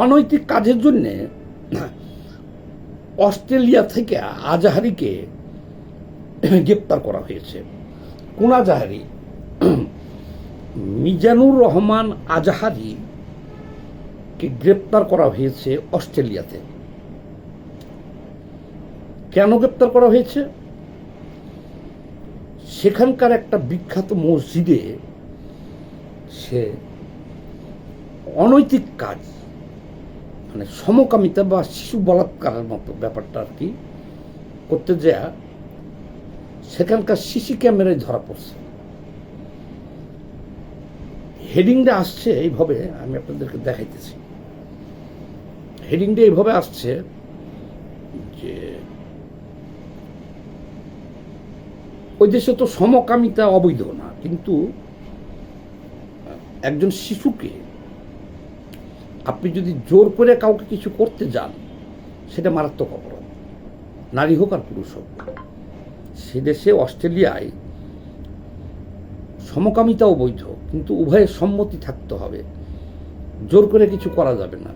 অনৈতিক কাজের জন্যে অস্ট্রেলিয়া থেকে আজাহারিকে গ্রেপ্তার করা হয়েছে। কোন আজাহারি? মিজানুর রহমান আজাহারিকে গ্রেপ্তার করা হয়েছে অস্ট্রেলিয়াতে। কেন গ্রেপ্তার করা হয়েছে? সেখানকার একটা বিখ্যাত মসজিদে সে অনৈতিক কাজ, মানে সমকামিতা বা শিশু বলাৎকারের মতো ব্যাপারটা আর কি করতে যায় সেখানকার সিসি ক্যামেরায় ধরা পড়ছে। হেডিংটা আসছে এইভাবে, আমি আপনাদেরকে দেখাইতেছি। হেডিংটা এইভাবে আসছে যে ওই দেশে তো সমকামিতা অবৈধ না, কিন্তু একজন শিশুকে আপনি যদি জোর করে কাউকে কিছু করতে যান সেটা মারাত্মক অপরাধ, নারী হোক আর পুরুষ হোক। সে দেশে অস্ট্রেলিয়ায় সমকামিতাও বৈধ, কিন্তু উভয়ের সম্মতি থাকতে হবে, জোর করে কিছু করা যাবে না,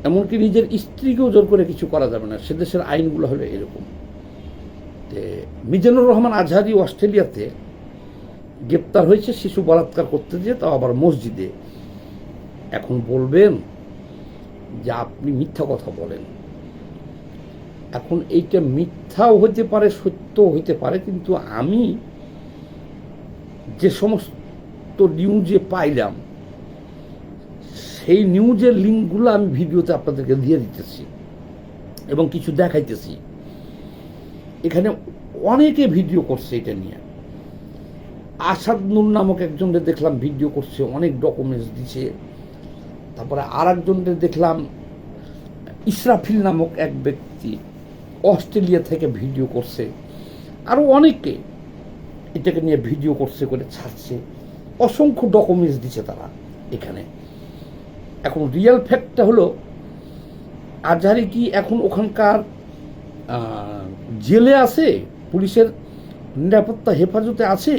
এমনকি নিজের স্ত্রীকেও জোর করে কিছু করা যাবে না। সে দেশের আইনগুলো হলো এরকম। মিজানুর রহমান আজহারি অস্ট্রেলিয়াতে গ্রেপ্তার হয়েছে শিশু বলাৎকার করতে যেয়ে, তাও আবার মসজিদে। এখন বলবেন যে আপনি মিথ্যা কথা বলেন। এখন এইটা মিথ্যাও হতে পারে, সত্যও হইতে পারে, কিন্তু আমি যে সমস্ত নিউজে পাইলাম সেই নিউজের লিঙ্কগুলো আমি ভিডিওতে আপনাদেরকে দিয়ে দিতেছি এবং কিছু দেখাইতেছি। এখানে অনেকে ভিডিও করছে এটা নিয়ে। আসাদ নূর নামক একজনকে দেখলাম ভিডিও করছে, অনেক ডকুমেন্টস দিছে। তারপরে আর একজনকে দেখলাম ইসরাফিল নামক এক ব্যক্তি অস্ট্রেলিয়া থেকে ভিডিও করছে। আরও অনেকে এটাকে নিয়ে ভিডিও করছে, করে ছাড়ছে। অসংখ্য ডকুমেন্টস দিছে তারা এখানে। এখন রিয়েল ফ্যাক্টটা হলো আজহারি কি এখন ওখানকার জেলে আছে, পুলিশের নিরাপত্তা হেফাজতে আছে,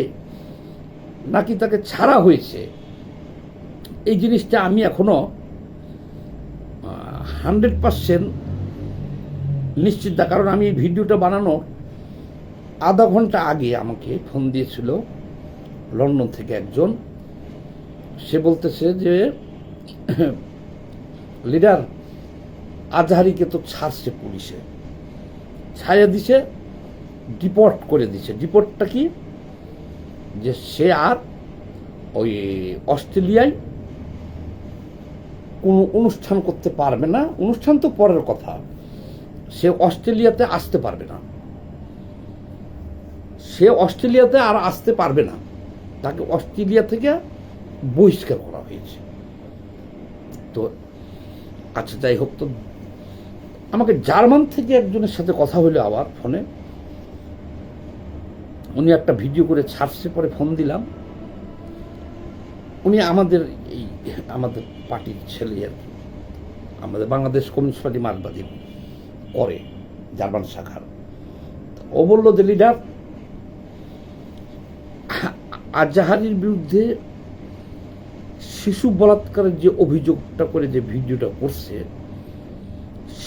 নাকি তাকে ছাড়া হয়েছে, এই জিনিসটা আমি এখনো 100% নিশ্চিত না। কারণ আমি এই ভিডিওটা বানানোর আধা ঘন্টা আগে আমাকে ফোন দিয়েছিল লন্ডন থেকে একজন। সে বলতেছে যে লিডার আজহারিকে তো ছাড়ছে পুলিশে, ছাড়িয়ে দিছে, ডিপোর্ট করে দিছে। ডিপোর্টটা কি? যে সে আর ওই অস্ট্রেলিয়ায় কোনো অনুষ্ঠান করতে পারবে না। অনুষ্ঠান তো পরের কথা, সে অস্ট্রেলিয়াতে আসতে পারবে না। সে অস্ট্রেলিয়াতে আর আসতে পারবে না, তাকে অস্ট্রেলিয়া থেকে বহিষ্কার করা হয়েছে। তো আচ্ছা, যাই হোক, তো আমাকে জার্মান থেকে একজনের সাথে কথা হলো আবার ফোনে। উনি একটা ভিডিও করে ছাড়ছে, পরে ফোন দিলাম। উনি আমাদের পার্টির ছেলে আর কি, আমাদের বাংলাদেশ কমিউনিস্ট পার্টি মার্কবাদী করে জার্মান শাখার। ও বলল যে লিডার, আজহারির বিরুদ্ধে শিশু বলাৎকারের যে অভিযোগটা করে যে ভিডিওটা করছে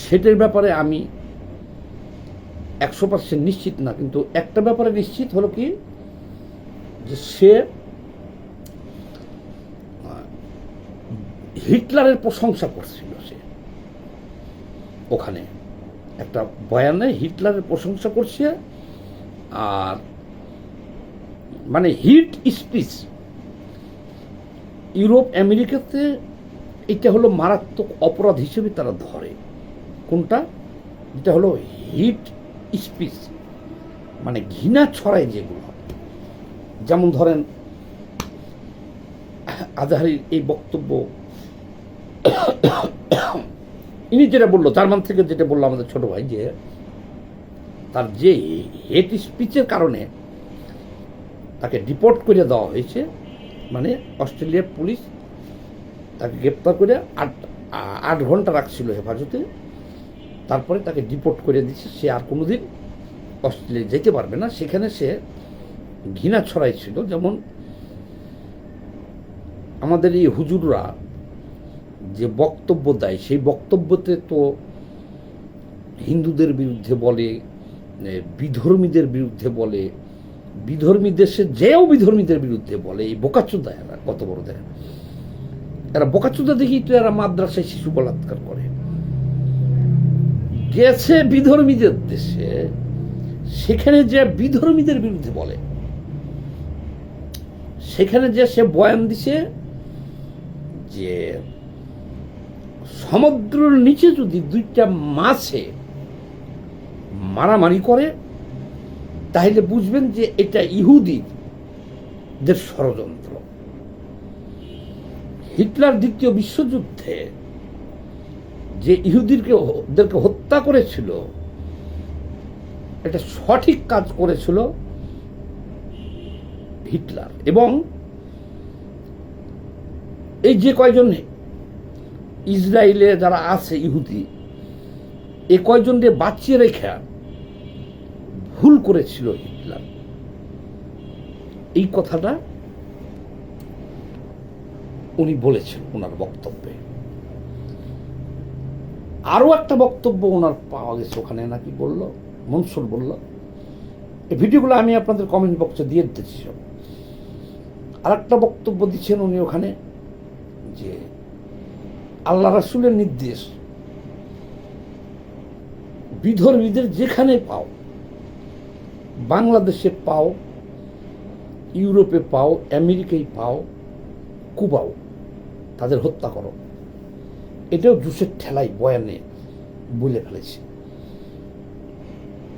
সেটার ব্যাপারে আমি 100% নিশ্চিত না, কিন্তু একটা ব্যাপারে নিশ্চিত হলো কি, যে সে হিটলারের প্রশংসা করছিল। সে ওখানে একটা বয়ানে হিটলারের প্রশংসা করছে, আর মানে হিট স্পিচ ইউরোপ আমেরিকাতে এটা হলো মারাত্মক অপরাধ হিসেবে তারা ধরে। কোনটা? যেটা হলো হিট স্পিচ, মানে ঘৃণা ছড়ায় যেগুলো। যেমন ধরেন আজহারির এই বক্তব্য, ইনি যেটা বললো জার্মান থেকে, যেটা বললো আমাদের ছোট ভাই, যে তার যে হেট স্পিচের কারণে তাকে ডিপোর্ট করে দেওয়া হয়েছে, মানে অস্ট্রেলিয়ার পুলিশ তাকে গ্রেপ্তার করে 8 ঘন্টা রাখছিল হেফাজতে, তারপরে তাকে ডিপোর্ট করে দিচ্ছে। সে আর কোনোদিন অস্ট্রেলিয়া যেতে পারবে না। সেখানে সে ঘৃণা ছড়াইছিল। যেমন আমাদের এই হুজুররা যে বক্তব্য দেয় সেই বক্তব্যতে তো হিন্দুদের বিরুদ্ধে বলে, বিধর্মীদের বিরুদ্ধে বলে, বিধর্মী দেশে যেও বিধর্মীদের বিরুদ্ধে বলে। এই বোকাচোদা এরা কত বড় দেখেন, এরা বোকাচোদা দেখেই তো এরা মাদ্রাসায় শিশু বলাৎকার করে। গেছে বিধর্মীদের দেশে, সেখানে যে বিধর্মীদের বিরুদ্ধে বলে, সেখানে যে সে বয়ান দিছে যে সমুদ্রের নিচে যদি দুইটা মাছে মারামারি করে তাহলে বুঝবেন যে এটা ইহুদিদের ষড়যন্ত্র। হিটলার দ্বিতীয় বিশ্বযুদ্ধে যে ইহুদিদেরকে হত্যা করেছিল, এটা সঠিক কাজ করেছিল হিটলার। এবং এই যে কয়জন ইসরায়েলে যারা আছে ইহুদি, এ কয়জন দিয়ে বাঁচিয়ে রেখা ভুল করেছিল হিটলার। এই কথাটা উনি বলেছেন ওনার বক্তব্যে। আরো একটা বক্তব্য ওনার পাওয়া গেছে ওখানে, নাকি বলল মনসুর বলল, এই ভিডিওগুলো আমি আপনাদের কমেন্ট বক্সে দিয়ে দিতেছি সব। আর একটা বক্তব্য দিচ্ছেন উনি ওখানে যে আল্লাহ রাসূলের নির্দেশ, বিধর্মীদের যেখানে পাও, বাংলাদেশে পাও, ইউরোপে পাও, আমেরিকায় পাও, কুবাও, তাদের হত্যা করো। এটাও জুসের ঠেলাই বয়ানে বলে ফেলেছে।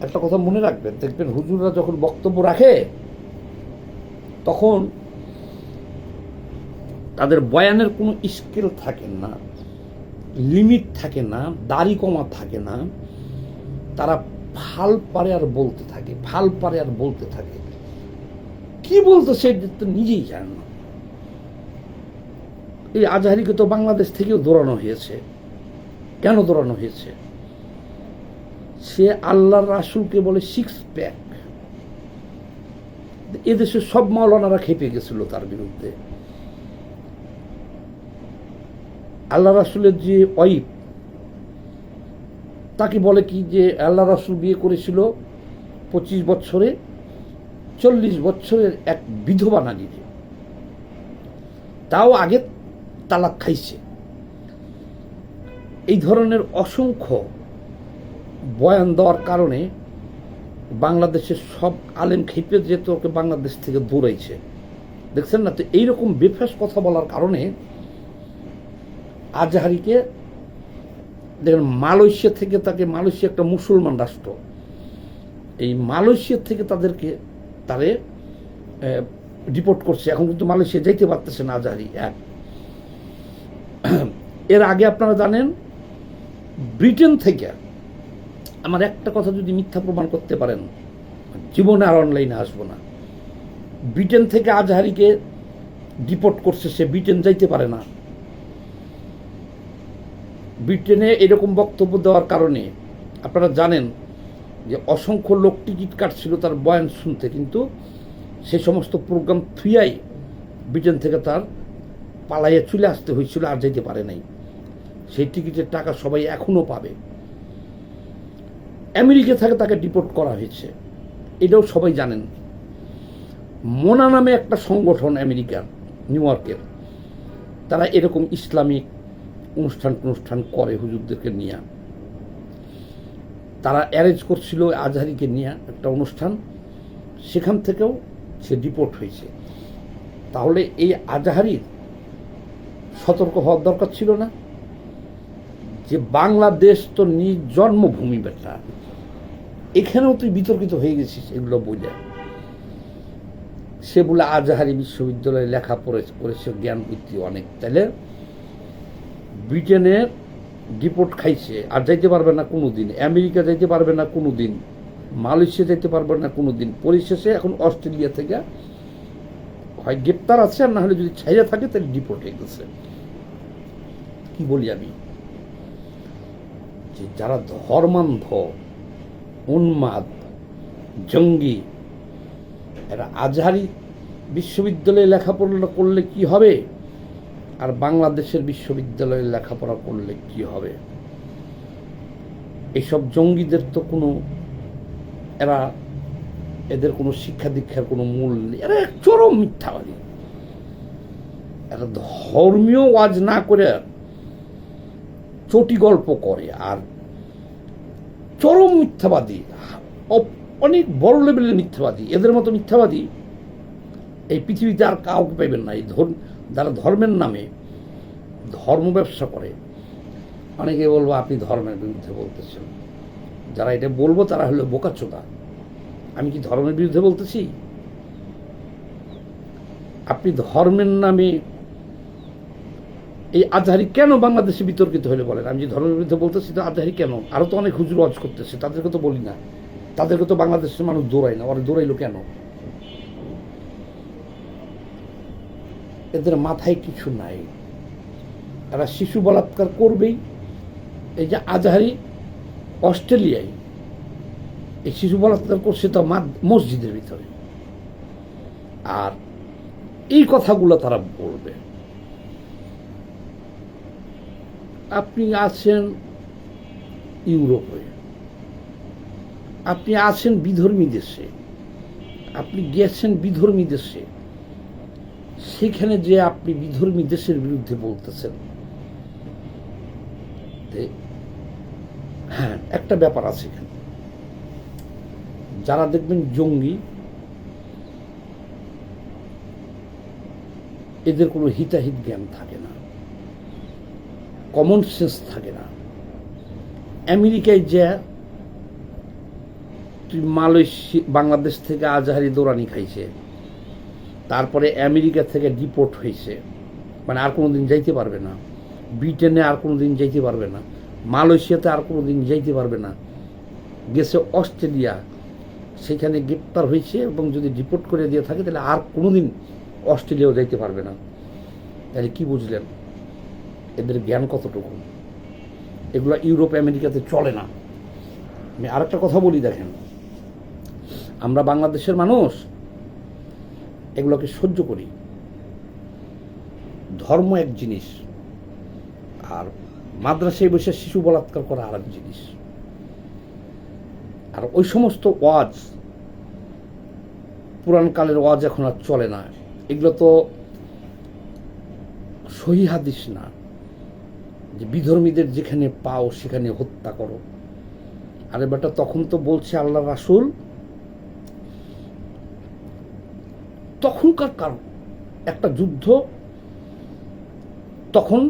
একটা কথা মনে রাখবেন, দেখবেন হুজুররা যখন বক্তব্য রাখে তখন তাদের বয়ানের কোনো স্কেল থাকে না, লিমিট থাকে না, দাড়ি কমা থাকে না। তারা ফাল পারে আর বলতে থাকে, ফাল পারে আর বলতে থাকে। কি বলতো সেটা তো নিজেই জানে না। এই আজহারিকে তো বাংলাদেশ থেকেও দৌড়ানো হয়েছে। কেন দৌড়ানো হয়েছে? সে আল্লাহর রাসূলকে বলে সিক্স প্যাক। এদেশের সব মাওলানারা খেপে গেছিল তার বিরুদ্ধে। আল্লাহ রাসূলের যে ওয়াইফ, তাকে বলে কি যে আল্লাহ রাসূল বিয়ে করেছিল 25 বছরে 40 বছরের এক বিধবা নারীকে, তাও আগে তালাক খাইছে। এই ধরনের অসংখ্য বয়ান দেওয়ার কারণে বাংলাদেশের সব আলেম খেপে যেত, ওকে বাংলাদেশ থেকে দৌড়াইছে। দেখছেন না? তো এইরকম বেফাস কথা বলার কারণে আজহারিকে দেখেন মালয়েশিয়া থেকে, তাকে মালয়েশিয়া একটা মুসলমান রাষ্ট্র, এই মালয়েশিয়া থেকে তারে ডিপোর্ট করছে। এখন কিন্তু মালয়েশিয়া যাইতে পারতেছে না আজহারি। এর আগে আপনারা জানেন ব্রিটেন থেকে, আমার একটা কথা যদি মিথ্যা প্রমাণ করতে পারেন জীবনে আর অনলাইনে আসবো না, ব্রিটেন থেকে আজহারিকে ডিপোর্ট করছে, সে ব্রিটেন যাইতে পারে না। ব্রিটেনে এরকম বক্তব্য দেওয়ার কারণে আপনারা জানেন যে অসংখ্য লোক টিকিট কাটছিল তার বয়ান শুনতে, কিন্তু সে সমস্ত প্রোগ্রাম থুইয়াই ব্রিটেন থেকে তার পালাইয়া চলে আসতে হয়েছিল, আর যেতে পারে নাই। সেই টিকিটের টাকা সবাই এখনো পাবে। আমেরিকা থেকে তাকে ডিপোর্ট করা হয়েছে, এটাও সবাই জানেন। মোনা নামে একটা সংগঠন আমেরিকার, নিউ ইয়র্কের, তারা এরকম ইসলামিক অনুষ্ঠান করে হুজুরদেরকে নিয়ে। তারা অ্যারেঞ্জ করছিল আজহারিকে নিয়ে একটা অনুষ্ঠান, সেখান থেকেও সে ডিপোর্ট হয়েছে। তাহলে এই আজহারির সতর্ক হওয়ার দরকার ছিল না? যে বাংলাদেশ তো নিজ জন্মভূমি বেটা, এখানেও তুই বিতর্কিত হয়ে গেছিস এগুলো বোঝা। সে বলে আজহারি বিশ্ববিদ্যালয়ে লেখা করেছে, জ্ঞান বুদ্ধি অনেক। তাহলে ব্রিটেনে ডিপোর্ট খাইছে, আর যাইতে পারবে না কোনো দিন, আমেরিকা যাইতে পারবে না কোনো দিন, মালয়েশিয়া যাইতে পারবে না কোনো দিন। পরিশেষে এখন অস্ট্রেলিয়া থেকে হয় গ্রেপ্তার আছে, আর না হলে যদি ছাইয়া থাকে তাহলে ডিপোর্ট হয়ে গেছে। কি বলি আমি, যে যারা ধর্মান্ধ, উন্মাদ, জঙ্গি, এরা আজহারি বিশ্ববিদ্যালয়ে লেখাপড়া করলে কি হবে? আর বাংলাদেশের বিশ্ববিদ্যালয়ে লেখাপড়া করলে কি হবে? এইসব জঙ্গিদের তো কোনো এদের কোনো শিক্ষা দীক্ষার কোনো মূল নেই। এরা এক চরম মিথ্যাবাদী। এরা ধর্মীয় ওয়াজ না করে চটি গল্প করে আর চরম মিথ্যাবাদী, অনেক বড় লেভেলের মিথ্যাবাদী। এদের মতো মিথ্যাবাদী এই পৃথিবীতে আর কাউকে পাইবেন না। এই যারা ধর্মের নামে ধর্ম ব্যবসা করে, অনেকে বলবো আপনি ধর্মের বিরুদ্ধে বলতেছেন। যারা এটা বলবো তারা হলো বোকাচোদা। আমি কি ধর্মের বিরুদ্ধে বলতেছি? আপনি ধর্মের নামে এই আজহারি কেন বাংলাদেশে বিতর্কিত হলে বলেন? আমি যে ধর্মের বিরুদ্ধে বলতেছি তো আজহারি কেন? আরো তো অনেক হুজুর ওয়াজ করতেছে, তাদেরকে তো বলি না। তাদেরকে তো বাংলাদেশের মানুষ দৌড়ায় না। ওরা দৌড়াইলো কেন? এদের মাথায় কিছু নাই। এরা শিশু বলাৎকার করবেই। এই যে আজহারি অস্ট্রেলিয়ায় এই শিশু বলাৎকার করছে তো মসজিদের ভিতরে, আর এই কথাগুলো তারা বলবে। আপনি আছেন ইউরোপে, আপনি আছেন বিধর্মী দেশে, আপনি গেছেন বিধর্মী দেশে, সেখানে যে আপনি বিধর্মী দেশের বিরুদ্ধে বলতেছেন। হ্যাঁ, একটা ব্যাপার আছে এখানে। যারা দেখবেন জঙ্গি, এদের কোনো হিতাহিত জ্ঞান থাকে না, কমন সেন্স থাকে না। আমেরিকায় যে বাংলাদেশ থেকে আজহারি দৌড়ানি খাইছে, তারপরে আমেরিকা থেকে ডিপোর্ট হয়েছে, মানে আর কোনোদিন যাইতে পারবে না। ব্রিটেনে আর কোনোদিন যাইতে পারবে না। মালয়েশিয়াতে আর কোনোদিন যাইতে পারবে না। গেছে অস্ট্রেলিয়া, সেখানে গ্রেপ্তার হয়েছে এবং যদি ডিপোর্ট করে দিয়ে থাকে তাহলে আর কোনোদিন অস্ট্রেলিয়াও যাইতে পারবে না। তাহলে কি বুঝলেন এদের জ্ঞান কতটুকু? এগুলো ইউরোপ আমেরিকাতে চলে না। আমি আরেকটা কথা বলি, দেখেন, আমরা বাংলাদেশের মানুষ এগুলোকে সহ্য করি। ধর্ম এক জিনিস, আর মাদ্রাসায় বসে শিশু বলাৎকার করা আর এক জিনিস। আর ওই সমস্ত ওয়াজ, পুরাণকালের ওয়াজ এখন আর চলে না। এগুলো তো সহি হাদিস না যে বিধর্মীদের যেখানে পাও সেখানে হত্যা করো। আরে বেটা, তখন তো বলছে আল্লাহ রাসূল, তখনকার কারণ একটা যুদ্ধ, তখন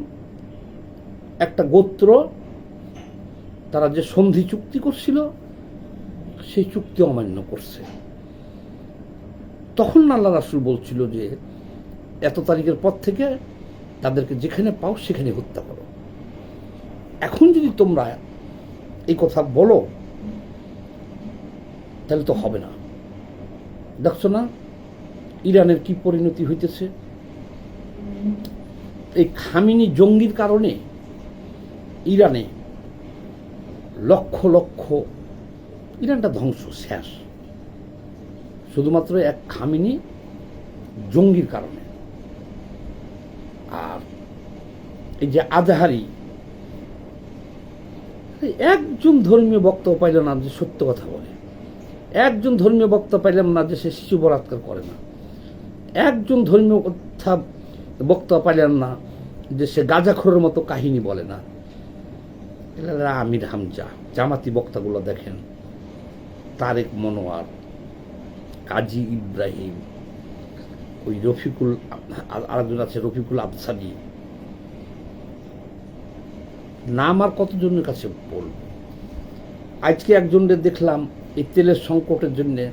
একটা গোত্র তারা যে সন্ধি চুক্তি করছিল সেই চুক্তি অমান্য করছে। তখন আল্লাহ রাসূল বলছিল যে এত তারিখের পর থেকে তাদেরকে যেখানে পাও সেখানে হত্যা করো। এখন যদি তোমরা এই কথা বলো তাহলে তো হবে না। দেখছো না ইরানের কি পরিণতি হইতেছে? এই খামেনি জঙ্গির কারণে ইরানে লক্ষ লক্ষ, ইরানটা ধ্বংস, শেষ, শুধুমাত্র এক খামেনি জঙ্গির কারণে। আর এই যে আজহারি, একজন ধর্মীয় বক্তব্য পাইল না যে সত্য কথা বলে, একজন ধর্মীয় বক্তা পাইলাম না যে সে শিশু বলাৎকার করে না, একজন ধর্মীয় কথা বক্তা পাইলাম না যে সে গাঁজাখোরের মতো কাহিনী বলে না। আমির হামজা, জামাতি বক্তাগুলো দেখেন, তারেক মনোয়ার, কাজী ইব্রাহিম, ওই রফিকুল, আরেকজন আছে রফিকুল আফসারি, নাম আর কতজনের কাছে বলব। আজকে একজনকে দেখলাম এই তেলের সংকটের জন্যে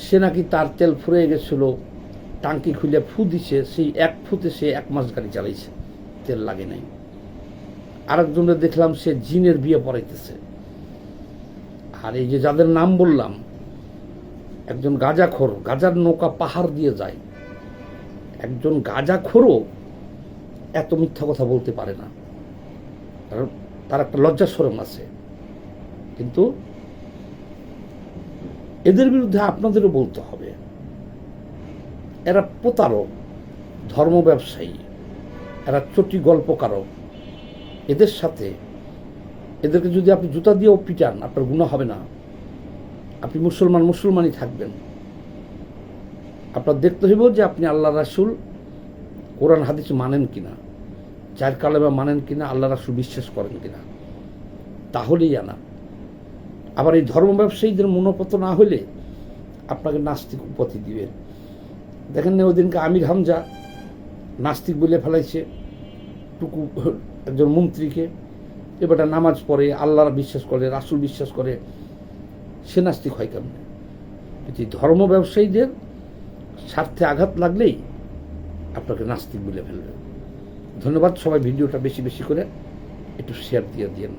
সে নাকি তার তেল ফুরিয়ে গেছিল, টাঙ্কি খুলে ফু দিছে, সেই এক ফুতে সে 1 মাস গাড়ি চালাইছে, তেল লাগে নাই। আরেকজনের দেখলাম সে জিনের বিয়ে পড়াইতেছে। আর এই যে যাদের নাম বললাম, একজন গাঁজাখোর, গাঁজার নৌকা পাহাড় দিয়ে যায়, একজন গাঁজাখোরও এত মিথ্যা কথা বলতে পারে না, কারণ তার একটা লজ্জা শরম আছে। কিন্তু এদের বিরুদ্ধে আপনাদেরও বলতে হবে, এরা প্রতারক, ধর্ম ব্যবসায়ী। এরা চটি গল্পকারক, এদের সাথে এদেরকে যদি আপনি জুতা দিয়েও পিটান আপনার গুনাহ হবে না। আপনি মুসলমানই থাকবেন। আপনার দেখতে হইব যে আপনি আল্লাহ রাসূল কোরআন হাদিস মানেন কিনা, চার কালেমা মানেন কিনা, আল্লাহ রাসূল বিশ্বাস করেন কিনা, তাহলেই আনা। আবার এই ধর্ম ব্যবসায়ীদের মনোপত না হলে আপনাকে নাস্তিক উপাধি দিবে। দেখেন না ওদিনকে আমির হামজা নাস্তিক বলে ফেলাইছে টুকু একজন মন্ত্রীকে। এবারটা নামাজ পড়ে, আল্লাহর বিশ্বাস করে, রাসূল বিশ্বাস করে, সে নাস্তিক হয় কেমন? কিন্তু ধর্ম ব্যবসায়ীদের স্বার্থে আঘাত লাগলেই আপনাকে নাস্তিক বলে ফেলবে। ধন্যবাদ। সবাই ভিডিওটা বেশি বেশি করে একটু শেয়ার দিয়ে দিন।